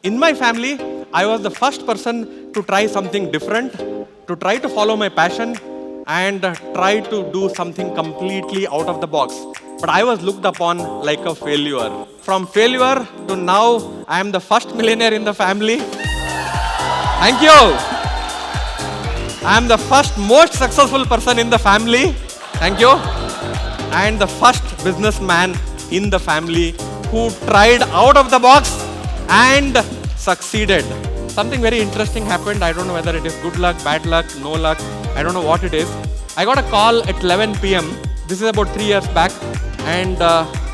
In my family, I was the first person to try something different, to try to follow my passion, and try to do something completely out of the box. But I was looked upon like a failure. From failure to now, I am the first millionaire in the family. Thank you. I am the first most successful person in the family. Thank you. And the first businessman in the family who tried out of the box and succeeded. Something very interesting happened. I don't know whether it is good luck, bad luck, no luck. I don't know what it is. I got a call at 11 p.m. This is about 3 years back. And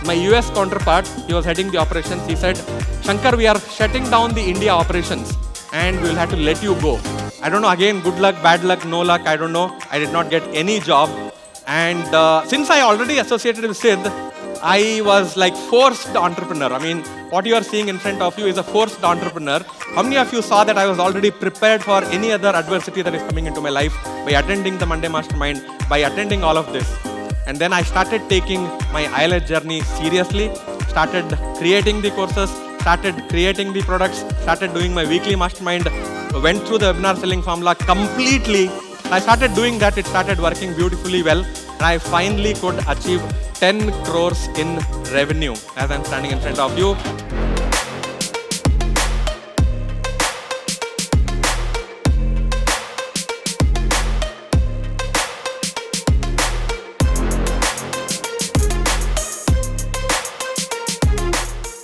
my US counterpart, he was heading the operations. He said, Shankar, we are shutting down the India operations and we will have to let you go. I don't know, again, good luck, bad luck, no luck, I don't know. I did not get any job. And since I already associated with Sidz, I was like forced entrepreneur. I mean, what you are seeing in front of you is a forced entrepreneur. How many of you saw that I was already prepared for any other adversity that is coming into my life by attending the Monday Mastermind, by attending all of this? And then I started taking my IELTS journey seriously, started creating the courses, started creating the products, started doing my weekly mastermind, went through the webinar selling formula completely. I started doing that, it started working beautifully well, and I finally could achieve 10 crores in revenue as I'm standing in front of you.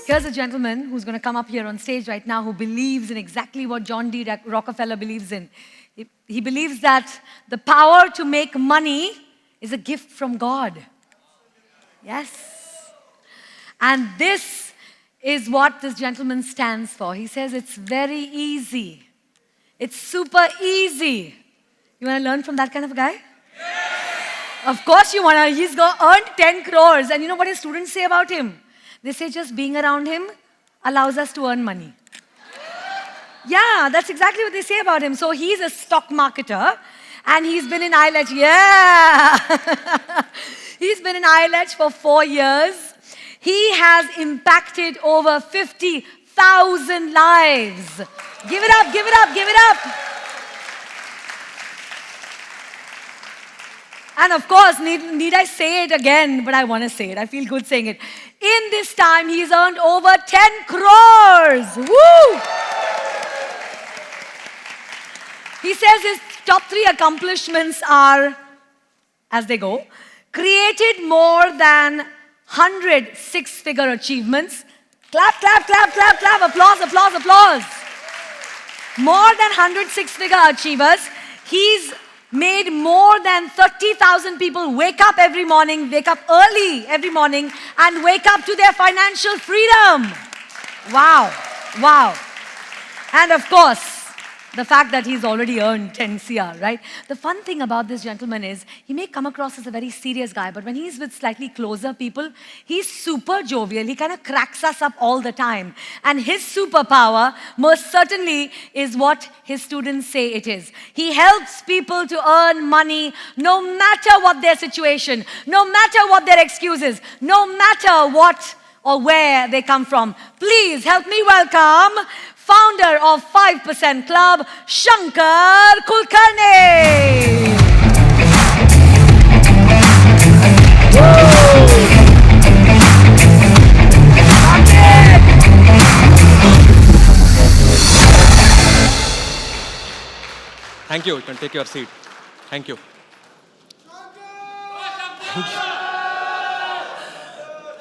Here's a gentleman who's going to come up here on stage right now who believes in exactly what John D. Rockefeller believes in. He believes that the power to make money is a gift from God. Yes. And this is what this gentleman stands for. He says it's very easy. It's super easy. You want to learn from that kind of a guy? Yes. Of course you want to. He's earned 10 crores. And you know what his students say about him? They say just being around him allows us to earn money. Yeah, that's exactly what they say about him. So he's a stock marketer and he's been in IELTS. Yeah. He's been in IELTS for 4 years. He has impacted over 50,000 lives. Give it up, give it up, give it up. And of course, need I say it again? But I want to say it. I feel good saying it. In this time, he's earned over 10 crores. Woo! He says his top 3 accomplishments are, as they go, created more than 100 six-figure achievements. Clap, clap, clap, clap, clap. Applause, applause, applause. More than 100 six-figure achievers. He's made more than 30,000 people wake up every morning, wake up early every morning, and wake up to their financial freedom. Wow, wow. And of course, the fact that he's already earned 10 CR, right? The fun thing about this gentleman is he may come across as a very serious guy, but when he's with slightly closer people, he's super jovial. He kind of cracks us up all the time. And his superpower most certainly is what his students say it is. He helps people to earn money no matter what their situation, no matter what their excuses, no matter what or where they come from. Please help me welcome founder of 5% Club, Shankar Kulkarni. Thank you. You can take your seat. Thank you.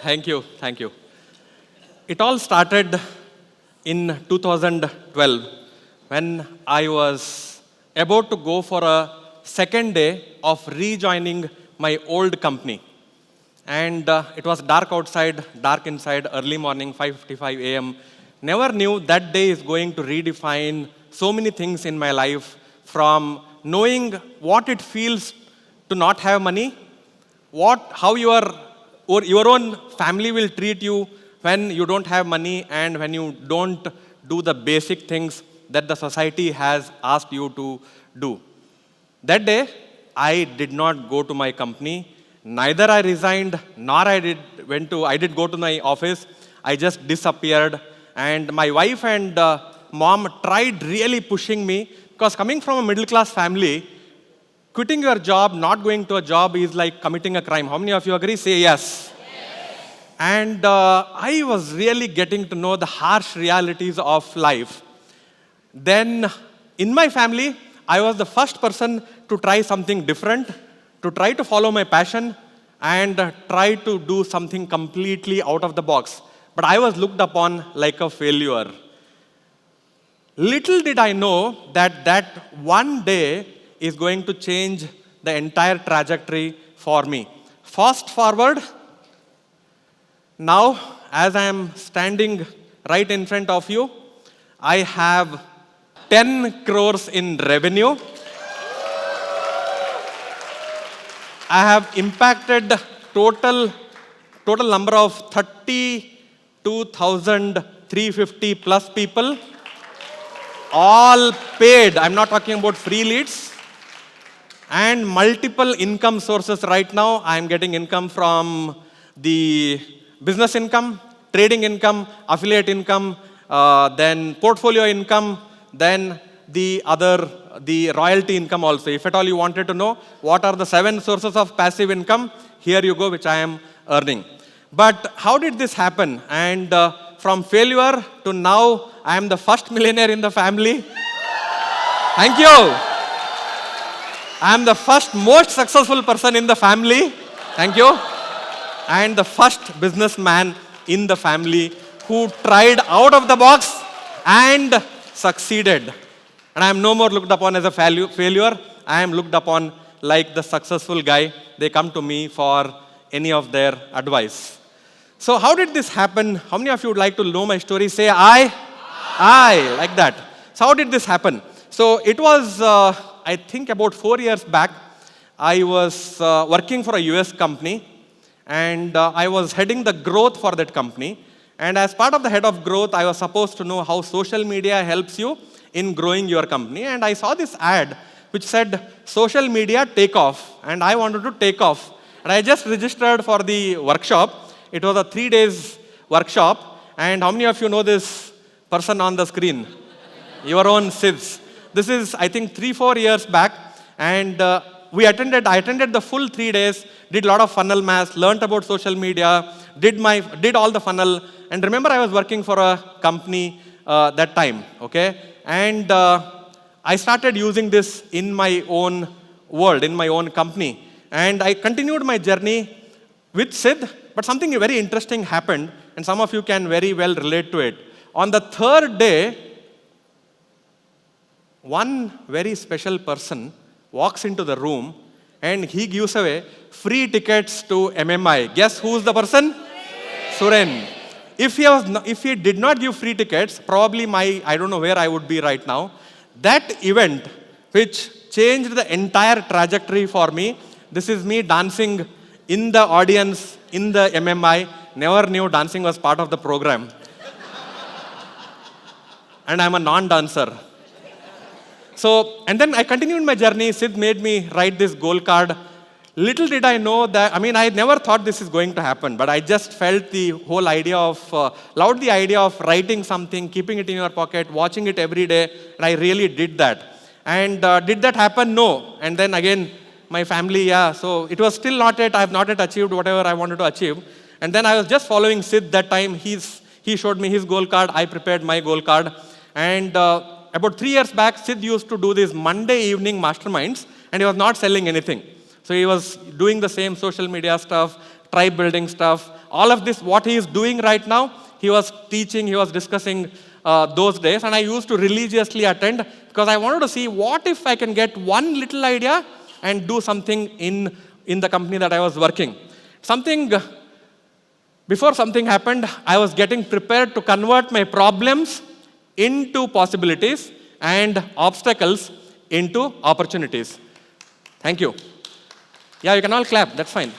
Thank you. Thank you. It all started in 2012 when I was about to go for a second day of rejoining my old company. And it was dark outside, dark inside, early morning, 5:55 a.m. Never knew that day is going to redefine so many things in my life, from knowing what it feels to not have money, how your own family will treat you when you don't have money and when you don't do the basic things that the society has asked you to do. That day, I did not go to my company. Neither I resigned, nor I did go to my office. I just disappeared And my wife and mom tried really pushing me because coming from a middle class family, quitting your job, not going to a job is like committing a crime. How many of you agree? Say yes. And I was really getting to know the harsh realities of life. Then, in my family, I was the first person to try something different, to try to follow my passion, and try to do something completely out of the box. But I was looked upon like a failure. Little did I know that one day is going to change the entire trajectory for me. Fast forward, now, as I am standing right in front of you, I have 10 crores in revenue. I have impacted total number of 32,350 plus people, all paid. I'm not talking about free leads. And multiple income sources right now. I'm getting income from the business income, trading income, affiliate income, then portfolio income, then the royalty income also. If at all you wanted to know what are the 7 sources of passive income, here you go, which I am earning. But how did this happen? And from failure to now, I am the first millionaire in the family. Thank you. I am the first most successful person in the family. Thank you. And the first businessman in the family who tried out of the box and succeeded. And I am no more looked upon as a failure. I am looked upon like the successful guy. They come to me for any of their advice. So how did this happen? How many of you would like to know my story? Say I, like that. So how did this happen? So it was, I think about 4 years back, I was working for a US company. And I was heading the growth for that company. And as part of the head of growth, I was supposed to know how social media helps you in growing your company. And I saw this ad which said, social media take off. And I wanted to take off. And I just registered for the workshop. It was a 3 days workshop. And how many of you know this person on the screen? Your own Sidz. This is, I think, 3-4 years back. And I attended the full 3 days, did a lot of funnel math, learned about social media, did all the funnel. And remember, I was working for a company that time, okay? And I started using this in my own world, in my own company. And I continued my journey with Sidz, but something very interesting happened, and some of you can very well relate to it. On the 3rd day, one very special person walks into the room and he gives away free tickets to MMI. Guess who's the person? Suren. If he did not give free tickets, probably I don't know where I would be right now. That event, which changed the entire trajectory for me, this is me dancing in the audience, in the MMI. Never knew dancing was part of the program. And I'm a non-dancer. So, and then I continued my journey. Sidz made me write this goal card. Little did I know that, I never thought this is going to happen, but I just felt the whole idea loved the idea of writing something, keeping it in your pocket, watching it every day, and I really did that. And did that happen? No. And then again, my family, so it was still not yet, I have not yet achieved whatever I wanted to achieve. And then I was just following Sidz that time. He showed me his goal card, I prepared my goal card. And about 3 years back, Sidz used to do these Monday evening masterminds, and he was not selling anything. So he was doing the same social media stuff, tribe building stuff, all of this, what he is doing right now, he was teaching, he was discussing those days, and I used to religiously attend because I wanted to see what if I can get one little idea and do something in the company that I was working. Before something happened, I was getting prepared to convert my problems into possibilities and obstacles into opportunities. Thank you. Yeah, you can all clap. That's fine.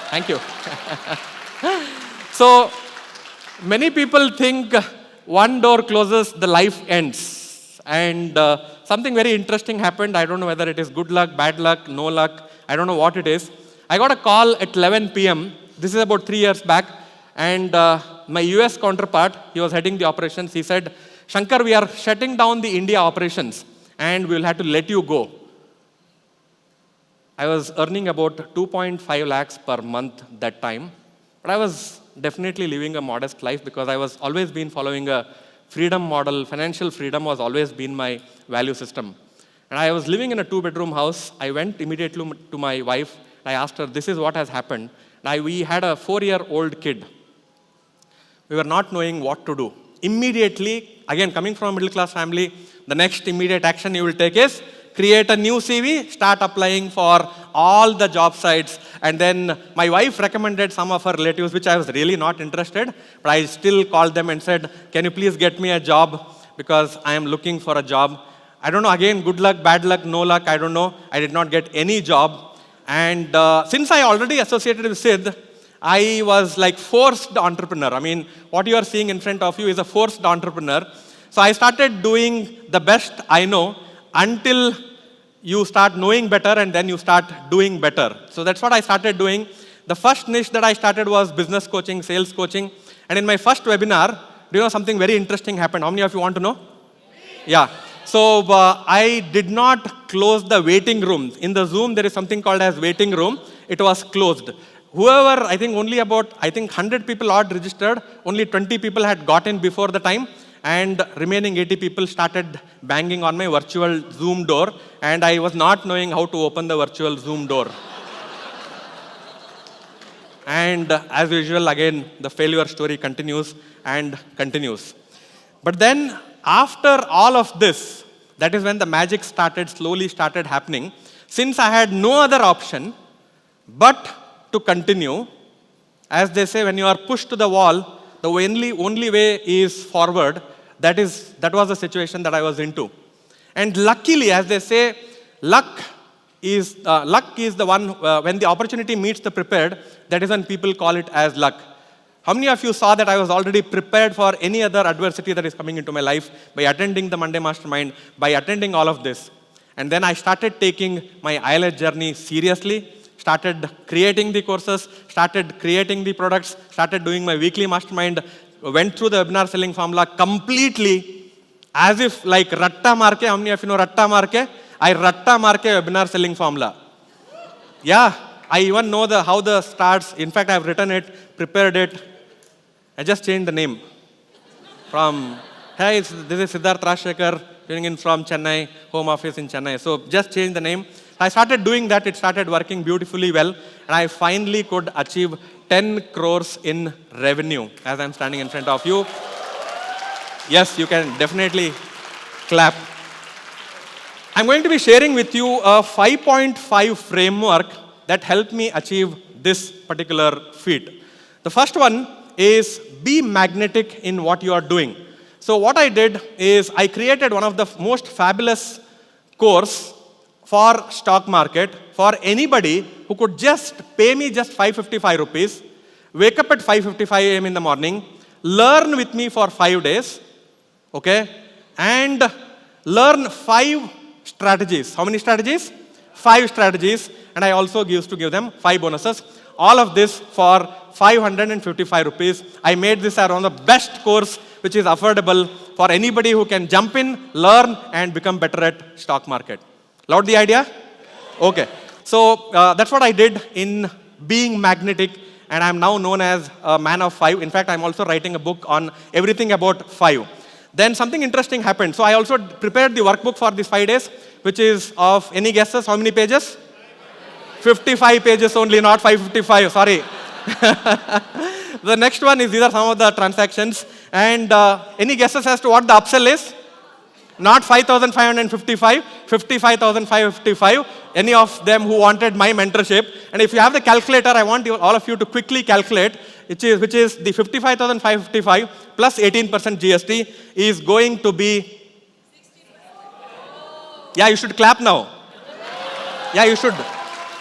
Thank you. So, many people think one door closes, the life ends. And something very interesting happened. I don't know whether it is good luck, bad luck, no luck. I don't know what it is. I got a call at 11 p.m. This is about 3 years back. And my US counterpart, he was heading the operations, he said, Shankar, we are shutting down the India operations and we will have to let you go. I was earning about 2.5 lakhs per month that time, but I was definitely living a modest life because I was always been following a freedom model. Financial freedom was always been my value system. And I was living in a 2-bedroom house. I went immediately to my wife. I asked her, this is what has happened. We had a 4-year-old kid. We were not knowing what to do. Immediately, again, coming from a middle-class family, the next immediate action you will take is create a new CV, start applying for all the job sites. And then my wife recommended some of her relatives, which I was really not interested, but I still called them and said, can you please get me a job because I am looking for a job. I don't know, again, good luck, bad luck, no luck, I don't know. I did not get any job. And since I already associated with Sidz, I was like forced entrepreneur. I mean, what you are seeing in front of you is a forced entrepreneur. So I started doing the best I know until you start knowing better and then you start doing better. So that's what I started doing. The first niche that I started was business coaching, sales coaching. And in my first webinar, do you know something very interesting happened? How many of you want to know? Yeah. So I did not close the waiting room. In the Zoom, there is something called as waiting room. It was closed. Whoever, I think only about, 100 people odd registered. Only 20 people had gotten before the time. And remaining 80 people started banging on my virtual Zoom door. And I was not knowing how to open the virtual Zoom door. And as usual, again, the failure story continues and continues. But then, after all of this, that is when the magic slowly started happening. Since I had no other option but to continue, as they say, when you are pushed to the wall, the only way is forward. That was the situation that I was into. And luckily, as they say, luck is the one, when the opportunity meets the prepared, that is when people call it as luck. How many of you saw that I was already prepared for any other adversity that is coming into my life by attending the Monday Mastermind, by attending all of this? And then I started taking my IELTS journey seriously, started creating the courses, started creating the products, started doing my weekly mastermind, went through the webinar selling formula completely as if like Ratta Marke. How many of you know Ratta Marke? I Ratta Marke webinar selling formula. Yeah, I even know how the starts. In fact, I've written it, prepared it. I just changed the name from, hey, this is Siddharth Rajsekar, tuning in from Chennai, home office in Chennai. So just changed the name. I started doing that. It started working beautifully well. And I finally could achieve 10 crores in revenue as I'm standing in front of you. Yes, you can definitely clap. I'm going to be sharing with you a 5.5 framework that helped me achieve this particular feat. The first one is be magnetic in what you are doing. So what I did is I created one of the most fabulous course for stock market for anybody who could just pay me just 555 rupees, wake up at 5:55 a.m. in the morning, learn with me for 5 days, okay, and learn 5 strategies. How many strategies? 5 strategies, and I also used to give them 5 bonuses. All of this for 555 rupees. I made this one of the best course which is affordable for anybody who can jump in, learn, and become better at stock market. Loved the idea? Okay. So that's what I did in being magnetic, and I'm now known as a man of 5. In fact, I'm also writing a book on everything about 5. Then something interesting happened. So I also prepared the workbook for these 5 days, which is of, any guesses, how many pages? 55 pages only, not 555, sorry. The next one is, these are some of the transactions. And any guesses as to what the upsell is? Not 5,555, 55,555. Any of them who wanted my mentorship. And if you have the calculator, I want all of you to quickly calculate, which is the 55,555 plus 18% GST is going to be... Yeah, you should clap now. Yeah, you should.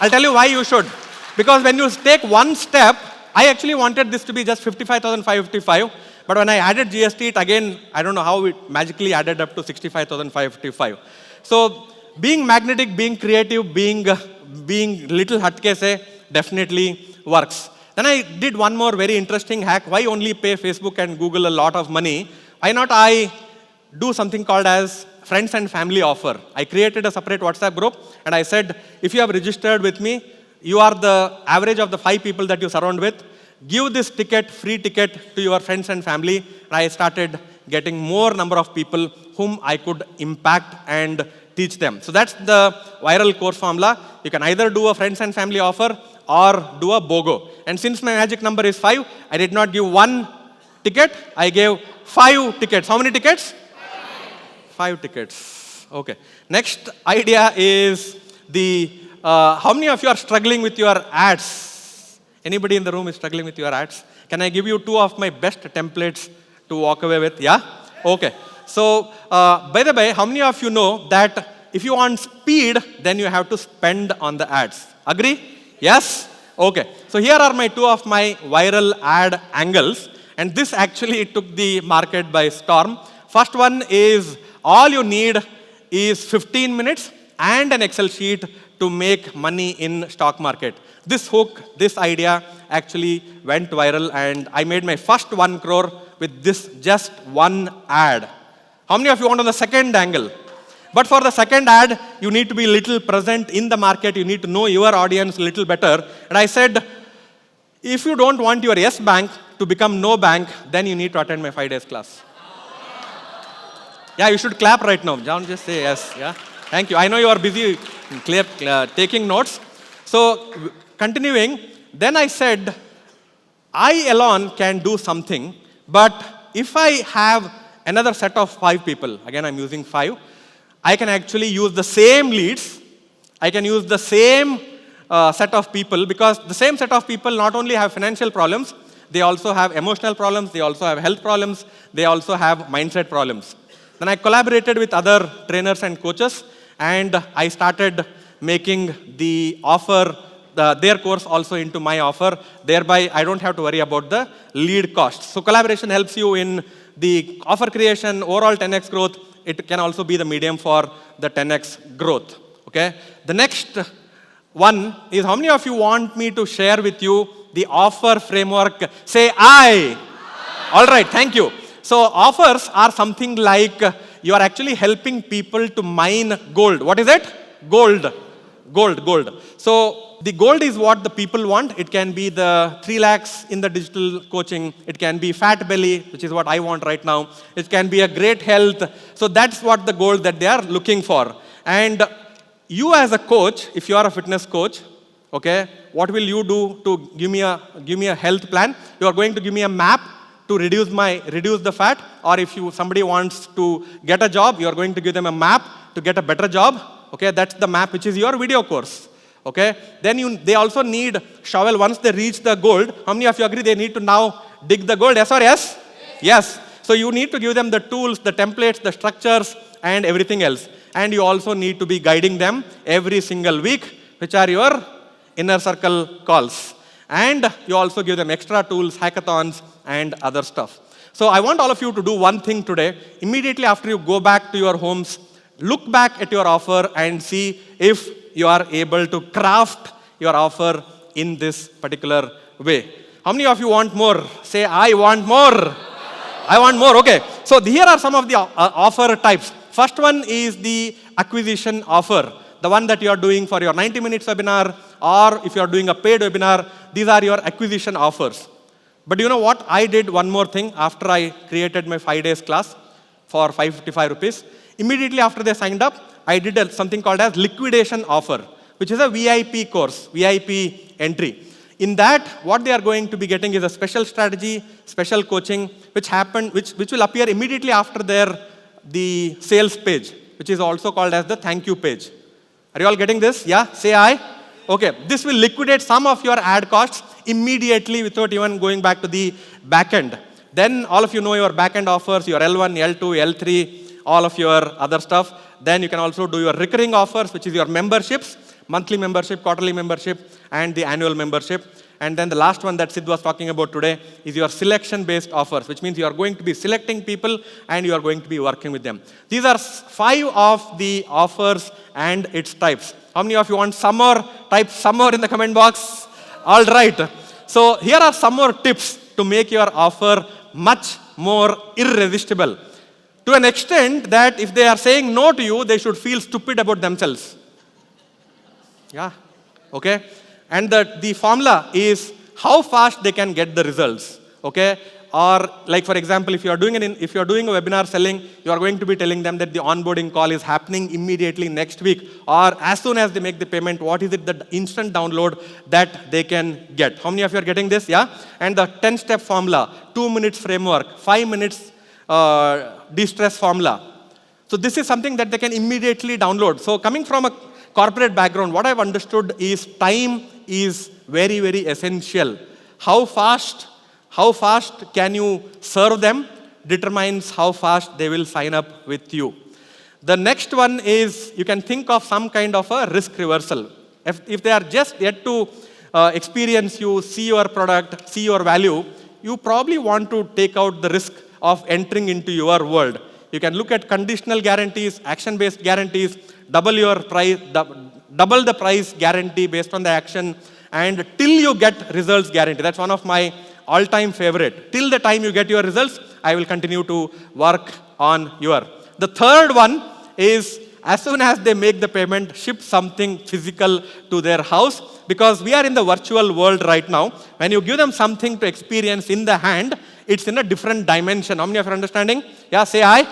I'll tell you why you should. Because when you take one step, I actually wanted this to be just 55,555. But when I added GST, it again, I don't know how it magically added up to 65,555. So being magnetic, being creative, being little hatke se definitely works. Then I did one more very interesting hack. Why only pay Facebook and Google a lot of money? Why not I do something called as friends and family offer? I created a separate WhatsApp group and I said, if you have registered with me, you are the average of the 5 people that you surround with. Give this ticket, free ticket to your friends and family. And I started getting more number of people whom I could impact and teach them. So that's the viral course formula. You can either do a friends and family offer or do a BOGO. And since my magic number is 5, I did not give 1 ticket, I gave 5 tickets. How many tickets? 5 tickets. Okay. Next idea is how many of you are struggling with your ads? Anybody in the room is struggling with your ads? Can I give you 2 of my best templates to walk away with? Yeah? Okay. So, by the way, how many of you know that if you want speed, then you have to spend on the ads? Agree? Yes? Okay. So here are my 2 of my viral ad angles. And this actually took the market by storm. First one is all you need is 15 minutes and an Excel sheet to make money in stock market. This hook, this idea actually went viral and I made my first 1 crore with this just one ad. How many of you want on the second angle? But for the second ad, you need to be little present in the market. You need to know your audience a little better. And I said, if you don't want your yes bank to become no bank, then you need to attend my 5 days class. Yeah, you should clap right now. Don't just say yes. Yeah, thank you. I know you are busy taking notes. So continuing, then I said, I alone can do something, but if I have another set of 5 people, again I'm using 5, I can actually use the same leads, I can use the same set of people, because the same set of people not only have financial problems, they also have emotional problems, they also have health problems, they also have mindset problems. Then I collaborated with other trainers and coaches, and I started making the offer, their course also into my offer. Thereby, I don't have to worry about the lead cost. So collaboration helps you in the offer creation, overall 10x growth. It can also be the medium for the 10x growth. Okay. The next one is, how many of you want me to share with you the offer framework? Say I. All right. Thank you. So offers are something like you are actually helping people to mine gold. What is it? Gold. Gold. So the gold is what the people want. It can be the 3 lakhs in the digital coaching. It can be fat belly, which is what I want right now. It can be a great health. So that's what the gold that they are looking for. And you as a coach, if you are a fitness coach, okay, what will you do to give me a health plan? You are going to give me a map to reduce the fat, or if somebody wants to get a job, you are going to give them a map to get a better job. Okay, that's the map, which is your video course. Okay, then they also need shovel once they reach the gold. How many of you agree they need to now dig the gold? Yes or yes? Yes. So you need to give them the tools, the templates, the structures, and everything else. And you also need to be guiding them every single week, which are your inner circle calls. And you also give them extra tools, hackathons, and other stuff. So I want all of you to do one thing today. Immediately after you go back to your homes, look back at your offer and see if you are able to craft your offer in this particular way. How many of you want more? Say, I want more. I want more. Okay. So here are some of the offer types. First one is the acquisition offer. The one that you are doing for your 90 minutes webinar, or if you are doing a paid webinar, these are your acquisition offers. But you know what? I did one more thing after I created my 5 days class for 555 rupees. Immediately after they signed up, I did something called as liquidation offer, which is a VIP course, VIP entry. In that, what they are going to be getting is a special strategy, special coaching, which will appear immediately after the sales page, which is also called as the thank you page. Are you all getting this? Yeah? Say I. Okay. This will liquidate some of your ad costs immediately without even going back to the back end. Then all of you know your back end offers, your L1, L2, L3, all of your other stuff. Then you can also do your recurring offers, which is your memberships, monthly membership, quarterly membership, and the annual membership. And then the last one that Sidz was talking about today is your selection-based offers, which means you are going to be selecting people and you are going to be working with them. These are 5 of the offers and its types. How many of you want some more? Type some more in the comment box. All right. So here are some more tips to make your offer much more irresistible. To an extent that if they are saying no to you, they should feel stupid about themselves. Yeah, okay? And the formula is how fast they can get the results, okay? Or like for example, if you are doing a webinar selling, you are going to be telling them that the onboarding call is happening immediately next week, or as soon as they make the payment, what is it, the instant download that they can get. How many of you are getting this? Yeah? And the 10-step formula, 2 minutes framework, 5 minutes de-stress formula. So this is something that they can immediately download. So coming from a corporate background, what I've understood is time is very, very essential. How fast can you serve them determines how fast they will sign up with you. The next one is you can think of some kind of a risk reversal. If they are just yet to experience you, see your product, see your value, you probably want to take out the risk of entering into your world. You can look at conditional guarantees, action-based guarantees, double the price guarantee based on the action, and till you get results guarantee. That's one of my all-time favorite. Till the time you get your results, I will continue to work on your. The third one is as soon as they make the payment, ship something physical to their house, because we are in the virtual world right now. When you give them something to experience in the hand, it's in a different dimension. How many of you are understanding? Yeah, say hi.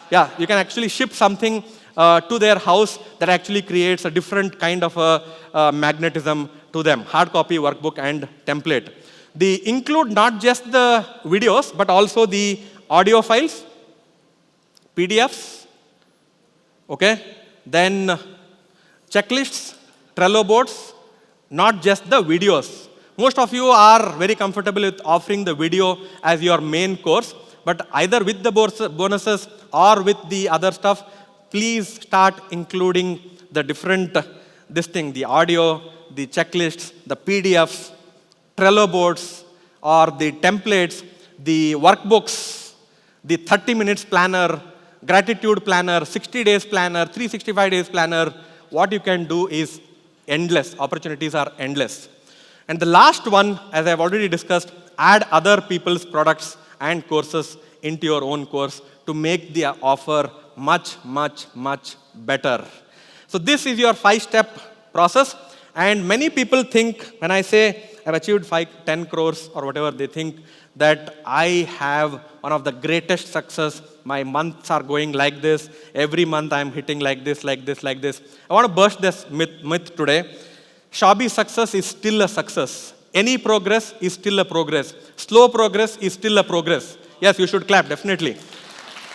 Yeah, you can actually ship something to their house that actually creates a different kind of a magnetism to them. Hard copy, workbook, and template. They include not just the videos, but also the audio files, PDFs, okay? Then checklists, Trello boards, not just the videos. Most of you are very comfortable with offering the video as your main course, but either with the bonuses or with the other stuff, please start including the different, the audio, the checklists, the PDFs, Trello boards, or the templates, the workbooks, the 30 minutes planner, gratitude planner, 60 days planner, 365 days planner. What you can do is endless. Opportunities are endless. And the last one, as I've already discussed, add other people's products and courses into your own course to make the offer much, much, much better. So this is your 5-step process. And many people think, when I say I've achieved 10 crores or whatever, they think that I have one of the greatest success. My months are going like this. Every month I'm hitting like this, like this, like this. I want to burst this myth today. Shabby success is still a success. Any progress is still a progress. Slow progress is still a progress. Yes, you should clap, definitely.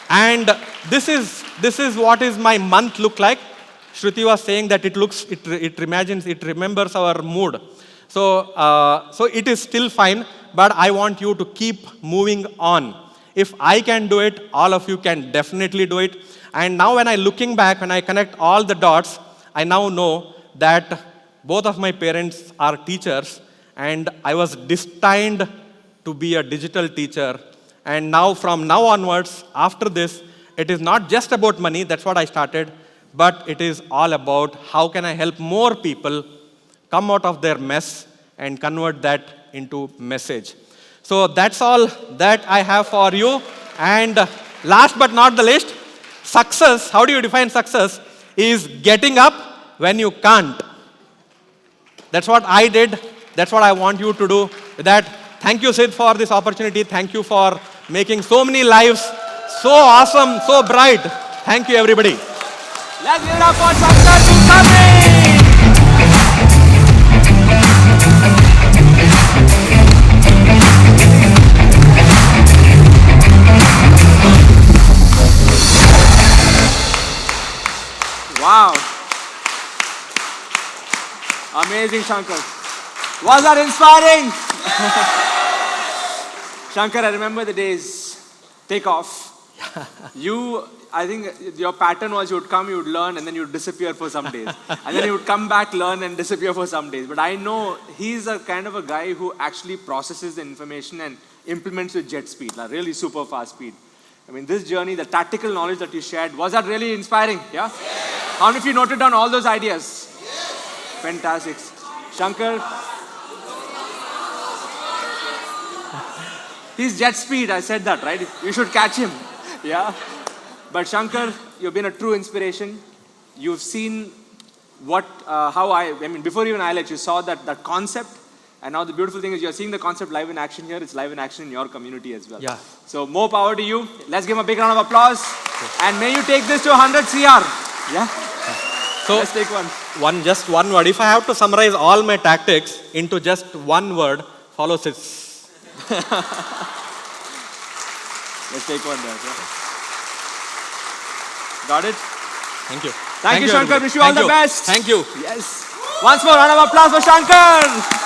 And this is what is my month look like. Shruti was saying that it remembers our mood. So it is still fine, but I want you to keep moving on. If I can do it, all of you can definitely do it. And now when looking back, when I connect all the dots, I now know that both of my parents are teachers, and I was destined to be a digital teacher. And now, from now onwards, after this, it is not just about money, that's what I started, but it is all about how can I help more people come out of their mess and convert that into message. So that's all that I have for you. And last but not the least, success, how do you define success? Is getting up when you can't. That's what I did. That's what I want you to do. With that, thank you, Sidz, for this opportunity. Thank you for making so many lives so awesome, so bright. Thank you, everybody. Let's give it up for Shankar Kulkarni. Wow. Amazing, Shankar. Was that inspiring? Shankar, I remember the days. Take off. I think your pattern was you would come, you would learn, and then you would disappear for some days. And then you would come back, learn, and disappear for some days. But I know he's a kind of a guy who actually processes the information and implements with jet speed, like really super fast speed. I mean, this journey, the tactical knowledge that you shared, was that really inspiring? Yeah? How many of you noted down all those ideas? Fantastic. Shankar, He's jet speed. I said that, right? You should catch him. Yeah. But Shankar, you've been a true inspiration. You've seen before even I let you saw that concept. And now the beautiful thing is you're seeing the concept live in action here. It's live in action in your community as well. Yeah. So more power to you. Let's give him a big round of applause. And may you take this to 100 CR. Yeah. So let's take one. Just one word. If I have to summarize all my tactics into just one word, follow Sidz. Let's take one there. Yeah. Got it? Thank you. Thank you, Shankar. everybody. Wish you all the best. Thank you. Yes. Once more, round of applause for Shankar.